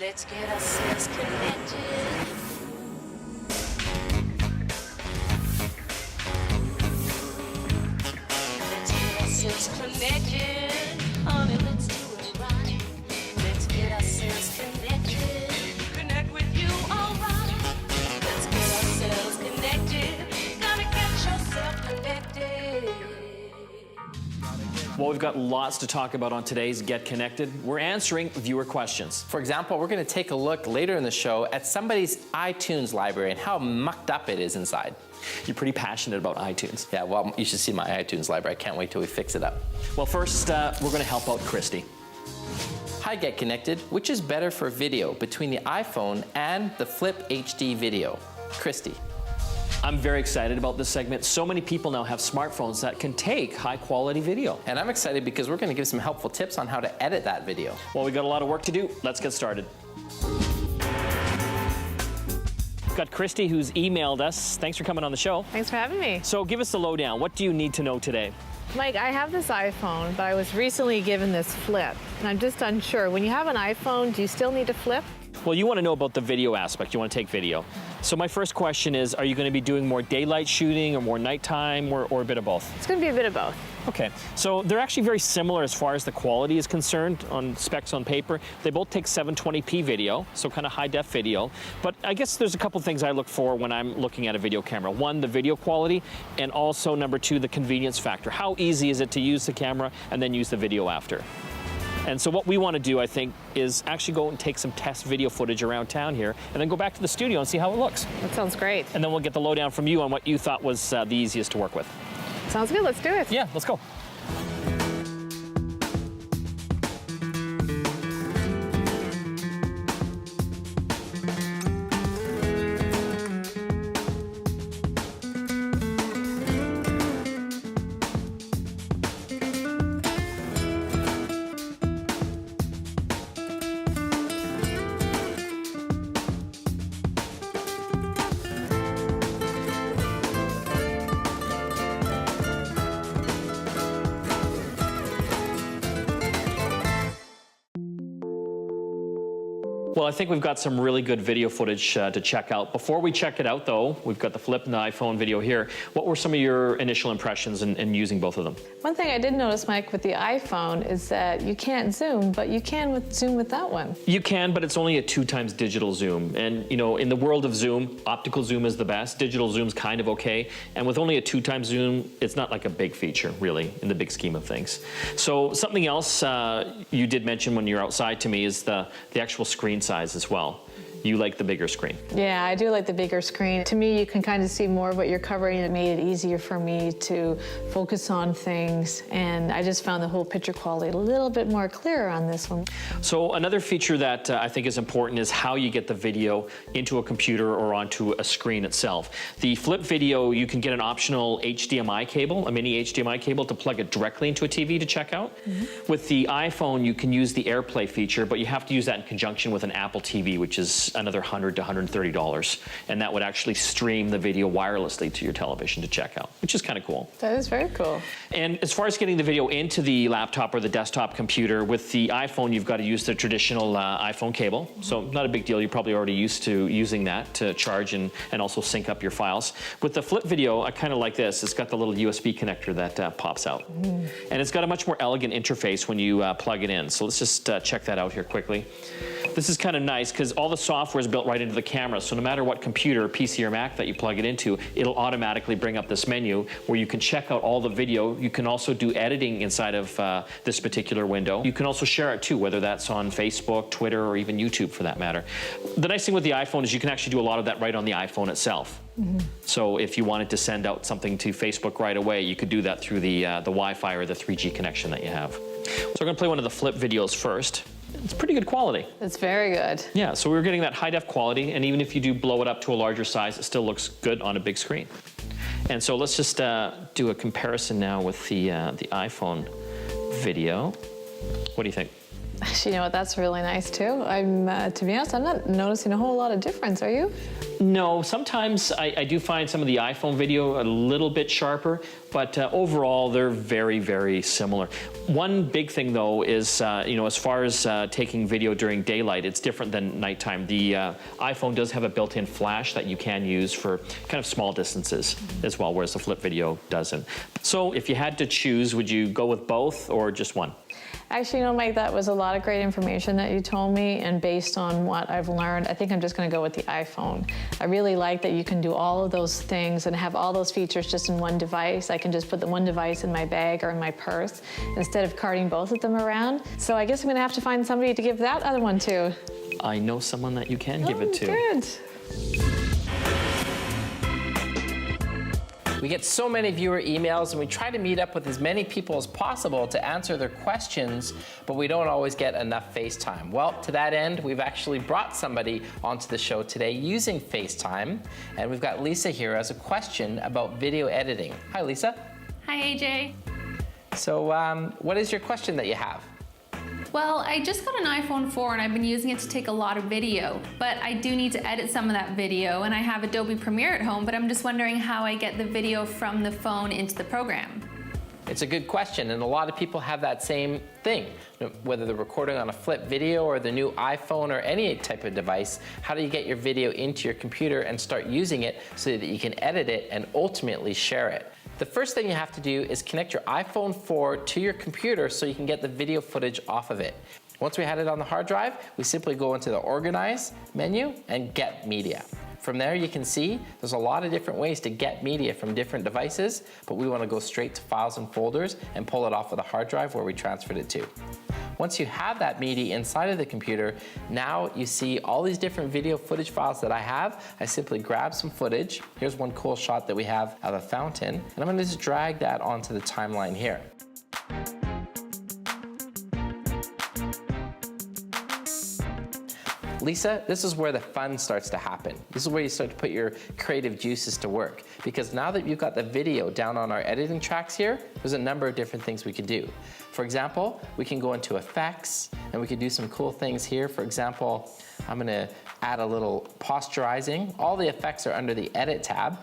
Let's get ourselves connected. Let's get ourselves connected. Honey, let's do it right. Let's get ourselves connected. Connect with you, alright. Let's get ourselves connected. Gotta get yourself connected. Well, we've got lots to talk about on today's Get Connected. We're answering viewer questions. For example, we're going to take a look later in the show at somebody's iTunes library and how mucked up it is inside. You're pretty passionate about iTunes. Yeah, well, you should see my iTunes library. I can't wait till we fix it up. Well, first, we're going to help out Christy. Hi, Get Connected. Which is better for video between the iPhone and the Flip HD video? Christy. I'm very excited about this segment. So many people now have smartphones that can take high-quality video. And I'm excited because we're going to give some helpful tips on how to edit that video. Well, we've got a lot of work to do. Let's get started. We've got Christy, who's emailed us. Thanks for coming on the show. Thanks for having me. So give us the lowdown. What do you need to know today? Mike, I have this iPhone, but I was recently given this Flip, and I'm just unsure. When you have an iPhone, do you still need to flip? Well, you want to know about the video aspect. You want to take video. So my first question is, are you going to be doing more daylight shooting or more nighttime or a bit of both? It's going to be a bit of both. Okay, so they're actually very similar as far as the quality is concerned on specs on paper. They both take 720p video, so kind of high-def video. But I guess there's a couple things I look for when I'm looking at a video camera. One, the video quality, and also number two, the convenience factor. How easy is it to use the camera and then use the video after? And so what we want to do, I think, is actually go and take some test video footage around town here and then go back to the studio and see how it looks. That sounds great. And then we'll get the lowdown from you on what you thought was the easiest to work with. Sounds good. Let's do it. Yeah, let's go. Well, I think we've got some really good video footage to check out. Before we check it out, though, we've got the Flip and the iPhone video here. What were some of your initial impressions in using both of them? One thing I did notice, Mike, with the iPhone is that you can't zoom, but you can zoom with that one. You can, but it's only a 2x digital zoom. And, you know, in the world of zoom, optical zoom is the best. Digital zoom's kind of okay. And with only a 2x zoom, it's not like a big feature, really, in the big scheme of things. So something else you did mention when you're outside to me is the actual screen size as well. You like the bigger screen. Yeah, I do like the bigger screen. To me, you can kind of see more of what you're covering. It made it easier for me to focus on things, and I just found the whole picture quality a little bit more clearer on this one. So another feature that I think is important is how you get the video into a computer or onto a screen itself. The Flip video, you can get an optional HDMI cable, a mini HDMI cable, to plug it directly into a TV to check out. With the iPhone, you can use the AirPlay feature, but you have to use that in conjunction with an Apple TV, which is another $100 to $130, and that would actually stream the video wirelessly to your television to check out, which is kind of cool. That is very cool. And as far as getting the video into the laptop or the desktop computer, with the iPhone, you've got to use the traditional iPhone cable, so not a big deal. You're probably already used to using that to charge and also sync up your files. With the Flip video, I kind of like this. It's got the little USB connector that pops out. And it's got a much more elegant interface when you plug it in. So let's just check that out here quickly. This is kind of nice because all the software is built right into the camera, so no matter what computer, PC or Mac that you plug it into, it'll automatically bring up this menu where you can check out all the video. You can also do editing inside of this particular window. You can also share it too, whether that's on Facebook, Twitter, or even YouTube for that matter. The nice thing with the iPhone is you can actually do a lot of that right on the iPhone itself. So if you wanted to send out something to Facebook right away, you could do that through the Wi-Fi or the 3G connection that you have. So we're going to play one of the Flip videos first. It's pretty good quality. It's very good. Yeah, so we're getting that high-def quality, and even if you do blow it up to a larger size, it still looks good on a big screen. And so let's just do a comparison now with the iPhone video. What do you think? Actually, you know what? That's really nice too. To be honest, I'm not noticing a whole lot of difference. Are you? No, sometimes I do find some of the iPhone video a little bit sharper, but overall they're very, very similar. One big thing though is, as far as taking video during daylight, it's different than nighttime. The iPhone does have a built-in flash that you can use for kind of small distances as well, whereas the flip video doesn't. So if you had to choose, would you go with both or just one? Actually, Mike, that was a lot of great information that you told me, and based on what I've learned, I think I'm just going to go with the iPhone. I really like that you can do all of those things and have all those features just in one device. I can just put the one device in my bag or in my purse instead of carting both of them around. So I guess I'm going to have to find somebody to give that other one to. I know someone that you can give it to. Good. We get so many viewer emails, and we try to meet up with as many people as possible to answer their questions, but we don't always get enough FaceTime. Well, to that end, we've actually brought somebody onto the show today using FaceTime, and we've got Lisa here as a question about video editing. Hi, Lisa. Hi, AJ. So what is your question that you have? Well, I just got an iPhone 4 and I've been using it to take a lot of video, but I do need to edit some of that video, and I have Adobe Premiere at home, but I'm just wondering how I get the video from the phone into the program. It's a good question, and a lot of people have that same thing. Whether they're recording on a flip video or the new iPhone or any type of device, how do you get your video into your computer and start using it so that you can edit it and ultimately share it? The first thing you have to do is connect your iPhone 4 to your computer so you can get the video footage off of it. Once we had it on the hard drive, we simply go into the Organize menu and Get Media. From there you can see there's a lot of different ways to get media from different devices, but we want to go straight to Files and Folders and pull it off of the hard drive where we transferred it to. Once you have that media inside of the computer, now you see all these different video footage files that I have. I simply grab some footage. Here's one cool shot that we have of a fountain, and I'm going to just drag that onto the timeline here. Lisa, this is where the fun starts to happen. This is where you start to put your creative juices to work. Because now that you've got the video down on our editing tracks here, there's a number of different things we can do. For example, we can go into effects and we can do some cool things here. For example, I'm gonna add a little posturizing. All the effects are under the Edit tab.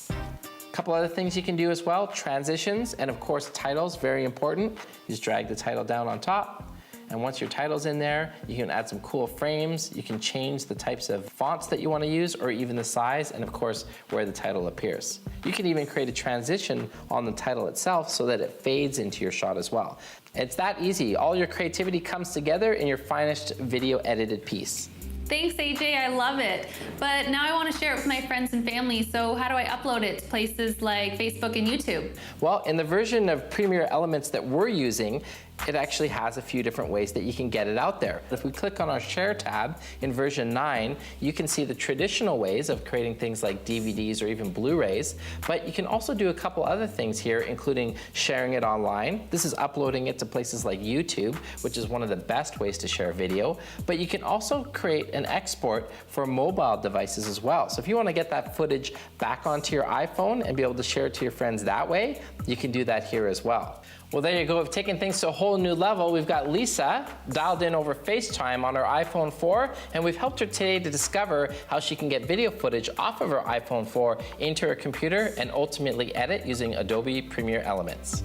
A couple other things you can do as well, transitions, and of course titles, very important. You just drag the title down on top. And once your title's in there, you can add some cool frames. You can change the types of fonts that you want to use, or even the size, and of course, where the title appears. You can even create a transition on the title itself so that it fades into your shot as well. It's that easy. All your creativity comes together in your finished video edited piece. Thanks, AJ, I love it. But now I want to share it with my friends and family, so how do I upload it to places like Facebook and YouTube? Well, in the version of Premiere Elements that we're using, it actually has a few different ways that you can get it out there. If we click on our Share tab in version 9, you can see the traditional ways of creating things like DVDs or even Blu-rays, but you can also do a couple other things here, including sharing it online. This is uploading it to places like YouTube, which is one of the best ways to share video, but you can also create an export for mobile devices as well. So if you want to get that footage back onto your iPhone and be able to share it to your friends that way, you can do that here as well. Well, there you go. We've taken things to a whole new level. We've got Lisa dialed in over FaceTime on her iPhone 4, and we've helped her today to discover how she can get video footage off of her iPhone 4 into her computer and ultimately edit using Adobe Premiere Elements.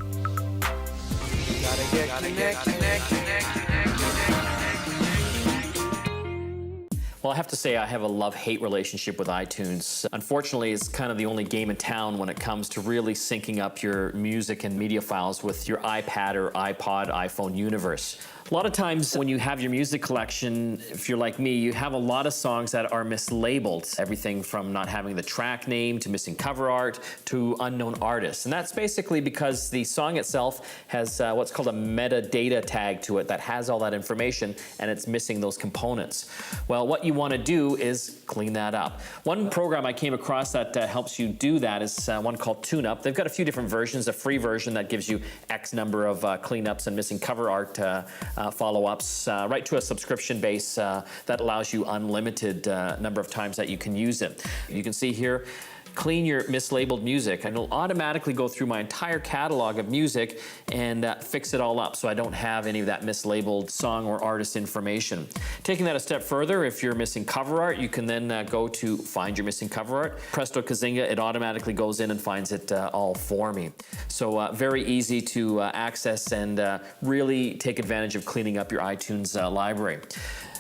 Well, I have to say I have a love-hate relationship with iTunes. Unfortunately, it's kind of the only game in town when it comes to really syncing up your music and media files with your iPad or iPod, iPhone universe. A lot of times when you have your music collection, if you're like me, you have a lot of songs that are mislabeled. Everything from not having the track name to missing cover art to unknown artists. And that's basically because the song itself has what's called a metadata tag to it that has all that information, and it's missing those components. Well, what you want to do is clean that up. One program I came across that helps you do that is one called TuneUp. They've got a few different versions. A free version that gives you X number of cleanups and missing cover art follow-ups, right to a subscription base that allows you unlimited number of times that you can use it. You can see here, clean your mislabeled music, and it'll automatically go through my entire catalog of music and fix it all up so I don't have any of that mislabeled song or artist information. Taking that a step further, if you're missing cover art, you can then go to find your missing cover art. Presto Kazinga, it automatically goes in and finds it all for me. So very easy to access and really take advantage of cleaning up your iTunes library.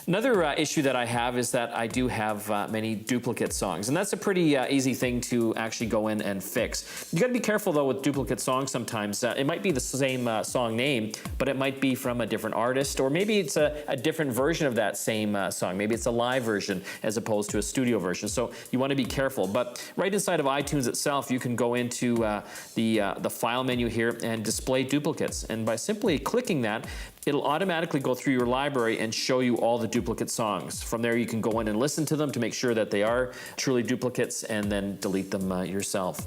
Another issue that I have is that I do have many duplicate songs, and that's a pretty easy thing to actually go in and fix. You gotta be careful though with duplicate songs sometimes. It might be the same song name, but it might be from a different artist, or maybe it's a different version of that same song. Maybe it's a live version as opposed to a studio version, so you wanna be careful. But right inside of iTunes itself, you can go into the file menu here and display duplicates, and by simply clicking that, it'll automatically go through your library and show you all the duplicate songs. From there, you can go in and listen to them to make sure that they are truly duplicates and then delete them yourself.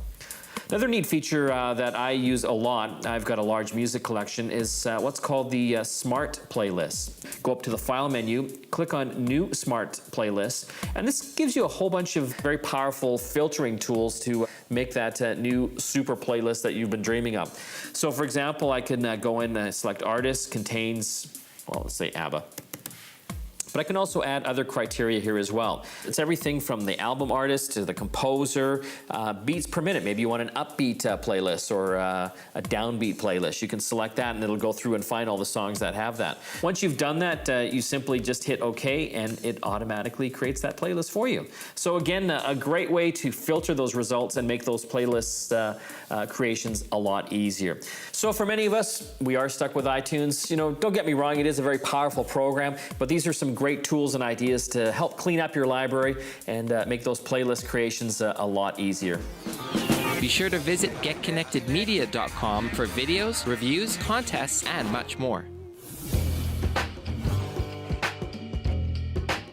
Another neat feature that I use a lot, I've got a large music collection, is what's called the Smart Playlist. Go up to the File menu, click on New Smart Playlist, and this gives you a whole bunch of very powerful filtering tools to make that new super playlist that you've been dreaming of. So for example, I can go in and select Artist, Contains, well, let's say ABBA. But I can also add other criteria here as well. It's everything from the album artist to the composer, beats per minute. Maybe you want an upbeat playlist or a downbeat playlist. You can select that and it'll go through and find all the songs that have that. Once you've done that, you simply just hit OK and it automatically creates that playlist for you. So again, a great way to filter those results and make those playlists creations a lot easier. So for many of us, we are stuck with iTunes. You know, don't get me wrong, it is a very powerful program, but these are some great tools and ideas to help clean up your library and make those playlist creations a lot easier. Be sure to visit GetConnectedMedia.com for videos, reviews, contests, and much more.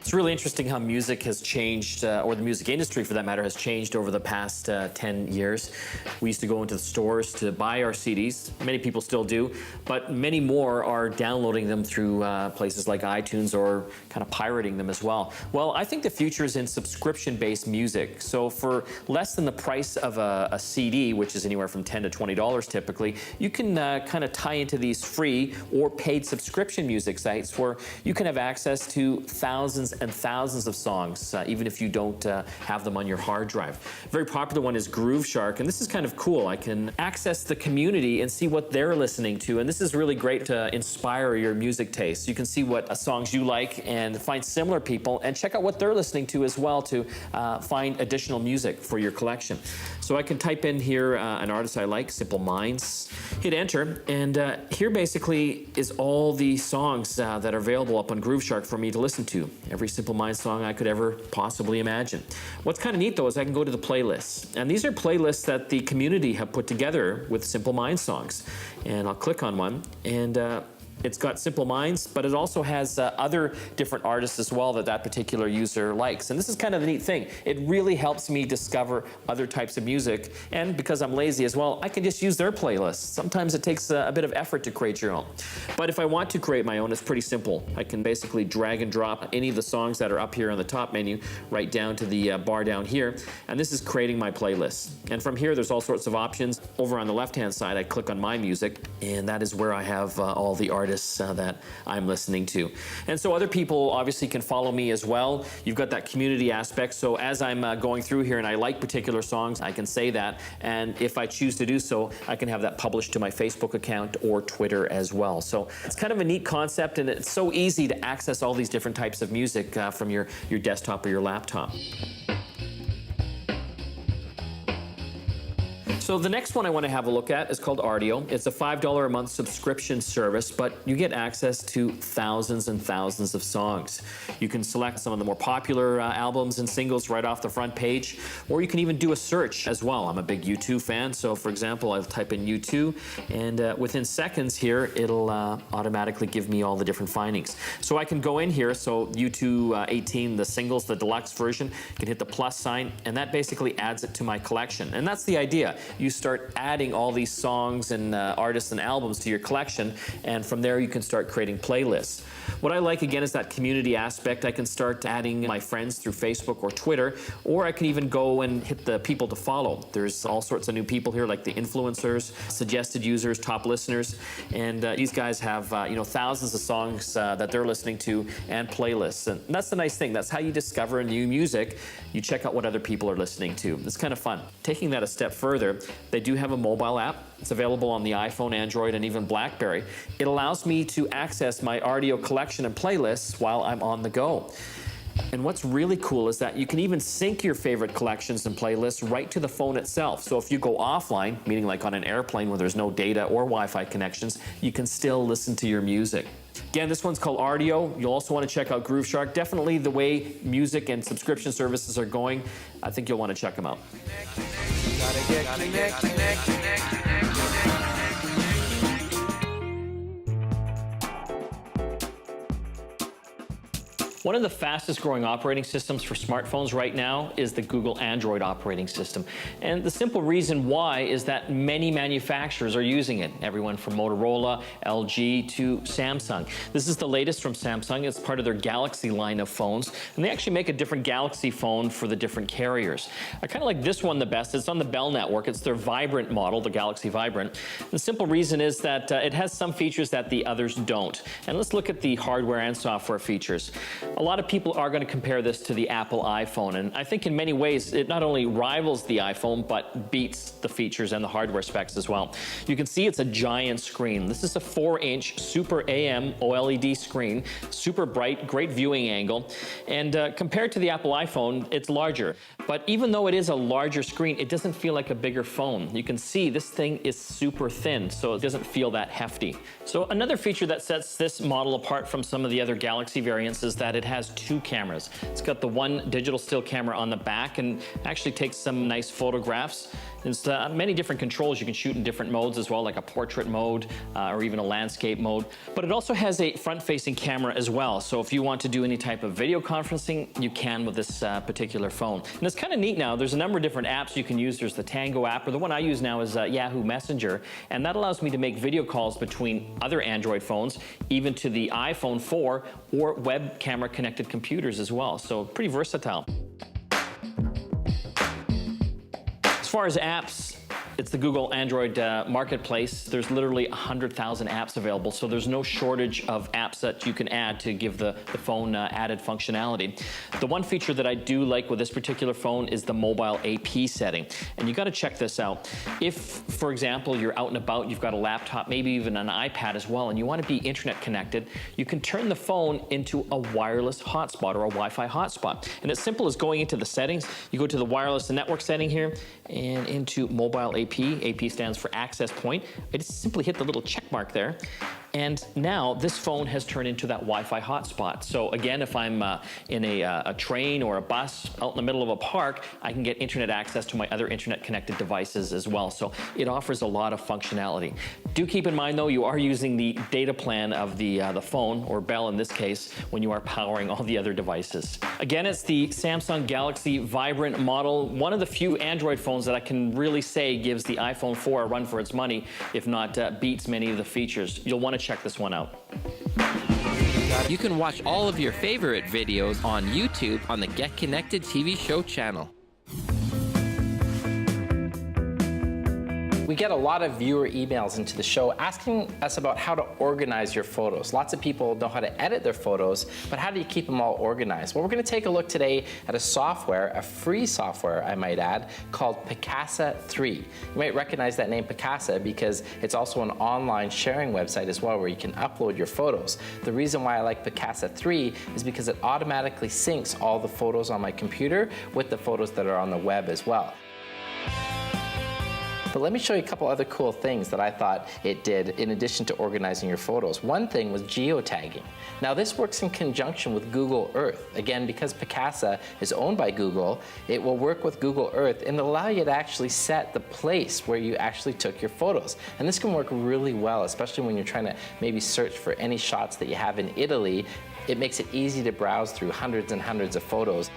It's really interesting how music has changed, or the music industry for that matter, has changed over the past 10 years. We used to go into the stores to buy our CDs. Many people still do, but many more are downloading them through places like iTunes or kind of pirating them as well. Well, I think the future is in subscription-based music. So for less than the price of a CD, which is anywhere from $10 to $20 typically, you can kind of tie into these free or paid subscription music sites where you can have access to thousands and thousands of songs, even if you don't have them on your hard drive. A very popular one is Grooveshark, and this is kind of cool. I can access the community and see what they're listening to, and this is really great to inspire your music taste. You can see what songs you like and find similar people and check out what they're listening to as well to find additional music for your collection. So I can type in here an artist I like, Simple Minds, hit enter, and here basically is all the songs that are available up on Grooveshark for me to listen to. Every Simple Minds song I could ever possibly imagine. What's kind of neat though is I can go to the playlists, and these are playlists that the community have put together with Simple Minds songs. And I'll click on one, and it's got Simple Minds, but it also has other different artists as well that particular user likes. And this is kind of the neat thing. It really helps me discover other types of music. And because I'm lazy as well, I can just use their playlists. Sometimes it takes a bit of effort to create your own. But if I want to create my own, it's pretty simple. I can basically drag and drop any of the songs that are up here on the top menu right down to the bar down here. And this is creating my playlist. And from here, there's all sorts of options. Over on the left-hand side, I click on My Music, and that is where I have all the artists that I'm listening to. And so other people obviously can follow me as well. You've got that community aspect, so as I'm going through here and I like particular songs, I can say that, and if I choose to do so, I can have that published to my Facebook account or Twitter as well. So it's kind of a neat concept, and it's so easy to access all these different types of music from your desktop or your laptop. So the next one I want to have a look at is called Rdio. It's a $5 a month subscription service, but you get access to thousands and thousands of songs. You can select some of the more popular albums and singles right off the front page, or you can even do a search as well. I'm a big U2 fan, so for example, I'll type in U2, and within seconds here, it'll automatically give me all the different findings. So I can go in here, so U2 18, the singles, the deluxe version, can hit the plus sign, and that basically adds it to my collection. And that's the idea. you start adding all these songs and artists and albums to your collection, and from there you can start creating playlists. What I like, again, is that community aspect. I can start adding my friends through Facebook or Twitter, or I can even go and hit the people to follow. There's all sorts of new people here, like the influencers, suggested users, top listeners, and these guys have thousands of songs that they're listening to and playlists. And that's the nice thing. That's how you discover new music. You check out what other people are listening to. It's kind of fun. Taking that a step further, they do have a mobile app. It's available on the iPhone, Android, and even BlackBerry. It allows me to access my audio collection and playlists while I'm on the go. And what's really cool is that you can even sync your favorite collections and playlists right to the phone itself. So if you go offline, meaning like on an airplane where there's no data or Wi-Fi connections, you can still listen to your music. Again, this one's called Rdio. You'll also want to check out Grooveshark. Definitely the way music and subscription services are going, I think you'll want to check them out. One of the fastest growing operating systems for smartphones right now is the Google Android operating system. And the simple reason why is that many manufacturers are using it. Everyone from Motorola, LG to Samsung. This is the latest from Samsung. It's part of their Galaxy line of phones. And they actually make a different Galaxy phone for the different carriers. I kind of like this one the best. It's on the Bell network. It's their Vibrant model, the Galaxy Vibrant. The simple reason is that it has some features that the others don't. And let's look at the hardware and software features. A lot of people are going to compare this to the Apple iPhone, and I think in many ways it not only rivals the iPhone, but beats the features and the hardware specs as well. You can see it's a giant screen. This is a 4-inch Super AM OLED screen, super bright, great viewing angle, and compared to the Apple iPhone, it's larger. But even though it is a larger screen, it doesn't feel like a bigger phone. You can see this thing is super thin, so it doesn't feel that hefty. So another feature that sets this model apart from some of the other Galaxy variants is that it has 2 cameras. It's got the one digital still camera on the back and actually takes some nice photographs. There's many different controls. You can shoot in different modes as well, like a portrait mode or even a landscape mode. But it also has a front-facing camera as well. So if you want to do any type of video conferencing, you can with this particular phone. And it's kind of neat now. There's a number of different apps you can use. There's the Tango app, or the one I use now is Yahoo Messenger. And that allows me to make video calls between other Android phones, even to the iPhone 4 or web camera connected computers as well. So pretty versatile. As far as apps, it's the Google Android marketplace. There's literally 100,000 apps available, so there's no shortage of apps that you can add to give the phone added functionality. The one feature that I do like with this particular phone is the mobile AP setting, and you got to check this out. If, for example, you're out and about, you've got a laptop, maybe even an iPad as well, and you want to be internet connected, you can turn the phone into a wireless hotspot or a Wi-Fi hotspot. And it's simple as going into the settings. You go to the wireless and network setting here and into mobile AP. AP stands for access point. I just simply hit the little check mark there. And now this phone has turned into that Wi-Fi hotspot. So again, if I'm in a train or a bus out in the middle of a park, I can get internet access to my other internet connected devices as well. So it offers a lot of functionality. Do keep in mind though, you are using the data plan of the phone, or Bell in this case, when you are powering all the other devices. Again, it's the Samsung Galaxy Vibrant model, one of the few Android phones that I can really say gives the iPhone 4 a run for its money, if not beats many of the features. You'll want to check this one out. You can watch all of your favorite videos on YouTube on the GetConnected TV show channel. We get a lot of viewer emails into the show asking us about how to organize your photos. Lots of people know how to edit their photos, but how do you keep them all organized? Well, we're going to take a look today at a software, a free software, I might add, called Picasa 3. You might recognize that name Picasa because it's also an online sharing website as well where you can upload your photos. The reason why I like Picasa 3 is because it automatically syncs all the photos on my computer with the photos that are on the web as well. But let me show you a couple other cool things that I thought it did in addition to organizing your photos. One thing was geotagging. Now this works in conjunction with Google Earth. Again, because Picasa is owned by Google, it will work with Google Earth and allow you to actually set the place where you actually took your photos. And this can work really well, especially when you're trying to maybe search for any shots that you have in Italy. It makes it easy to browse through hundreds and hundreds of photos.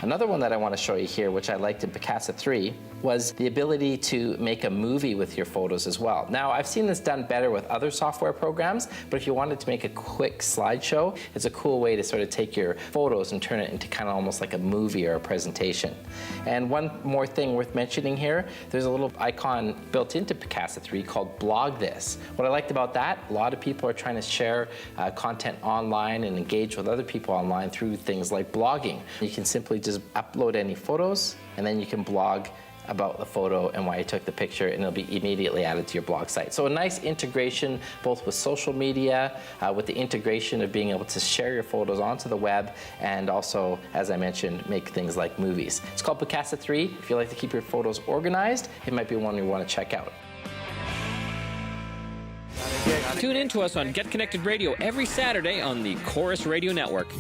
Another one that I want to show you here, which I liked in Picasa 3, was the ability to make a movie with your photos as well. Now, I've seen this done better with other software programs, but if you wanted to make a quick slideshow, it's a cool way to sort of take your photos and turn it into kind of almost like a movie or a presentation. And one more thing worth mentioning here, there's a little icon built into Picasa 3 called Blog This. What I liked about that, a lot of people are trying to share content online and engage with other people online through things like blogging. You can simply just upload any photos, and then you can blog about the photo and why you took the picture, and it'll be immediately added to your blog site. So a nice integration both with social media, with the integration of being able to share your photos onto the web, and also, as I mentioned, make things like movies. It's called Picasa 3. If you like to keep your photos organized, it might be one you want to check out. Tune in to us on Get Connected Radio every Saturday on the Chorus Radio Network.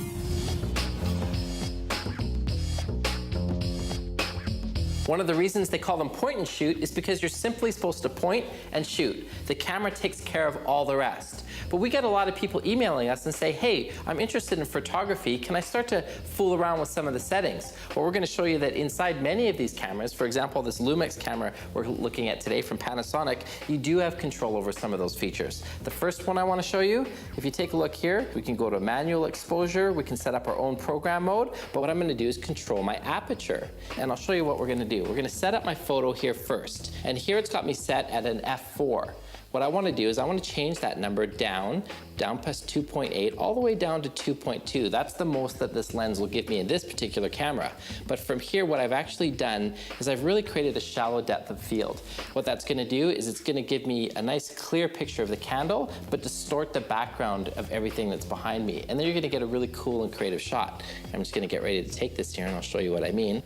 One of the reasons they call them point and shoot is because you're simply supposed to point and shoot. The camera takes care of all the rest. But we get a lot of people emailing us and say, hey, I'm interested in photography. Can I start to fool around with some of the settings? Well, we're going to show you that inside many of these cameras, for example, this Lumix camera we're looking at today from Panasonic, you do have control over some of those features. The first one I want to show you, if you take a look here, we can go to manual exposure. We can set up our own program mode. But what I'm going to do is control my aperture. And I'll show you what we're going to do. We're going to set up my photo here first. And here it's got me set at an f4. What I want to do is I want to change that number down past 2.8, all the way down to 2.2. That's the most that this lens will give me in this particular camera. But from here, what I've actually done is I've really created a shallow depth of field. What that's going to do is it's going to give me a nice clear picture of the candle, but distort the background of everything that's behind me. And then you're going to get a really cool and creative shot. I'm just going to get ready to take this here, and I'll show you what I mean.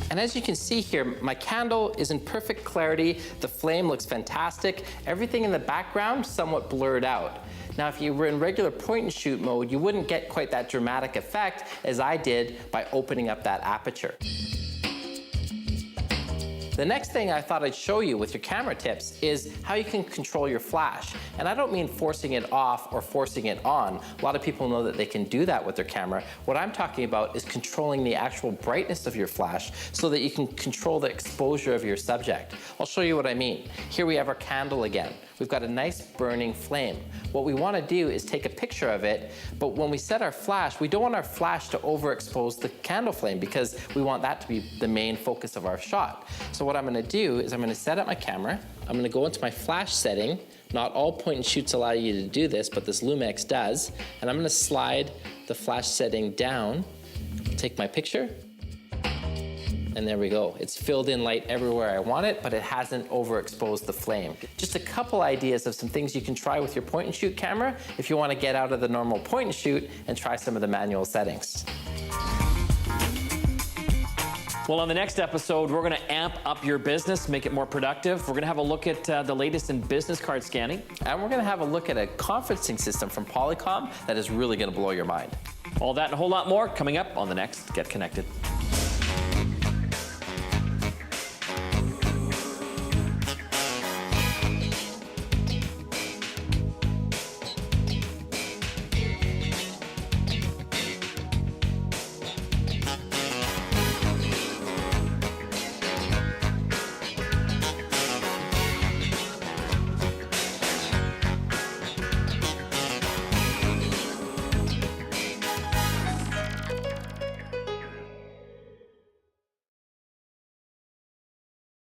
And as you can see here, my candle is in perfect clarity. The flame looks fantastic. Everything in the background somewhat blurred out. Now, if you were in regular point and shoot mode, you wouldn't get quite that dramatic effect as I did by opening up that aperture. The next thing I thought I'd show you with your camera tips is how you can control your flash. And I don't mean forcing it off or forcing it on. A lot of people know that they can do that with their camera. What I'm talking about is controlling the actual brightness of your flash so that you can control the exposure of your subject. I'll show you what I mean. Here we have our candle again. We've got a nice burning flame. What we want to do is take a picture of it, but when we set our flash, we don't want our flash to overexpose the candle flame because we want that to be the main focus of our shot. So what I'm going to do is I'm going to set up my camera. I'm going to go into my flash setting. Not all point and shoots allow you to do this, but this Lumix does. And I'm going to slide the flash setting down, take my picture, and there we go. It's filled in light everywhere I want it, but it hasn't overexposed the flame. Just a couple ideas of some things you can try with your point and shoot camera if you want to get out of the normal point and shoot and try some of the manual settings. Well, on the next episode, we're going to amp up your business, make it more productive. We're going to have a look at the latest in business card scanning. And we're going to have a look at a conferencing system from Polycom that is really going to blow your mind. All that and a whole lot more coming up on the next Get Connected.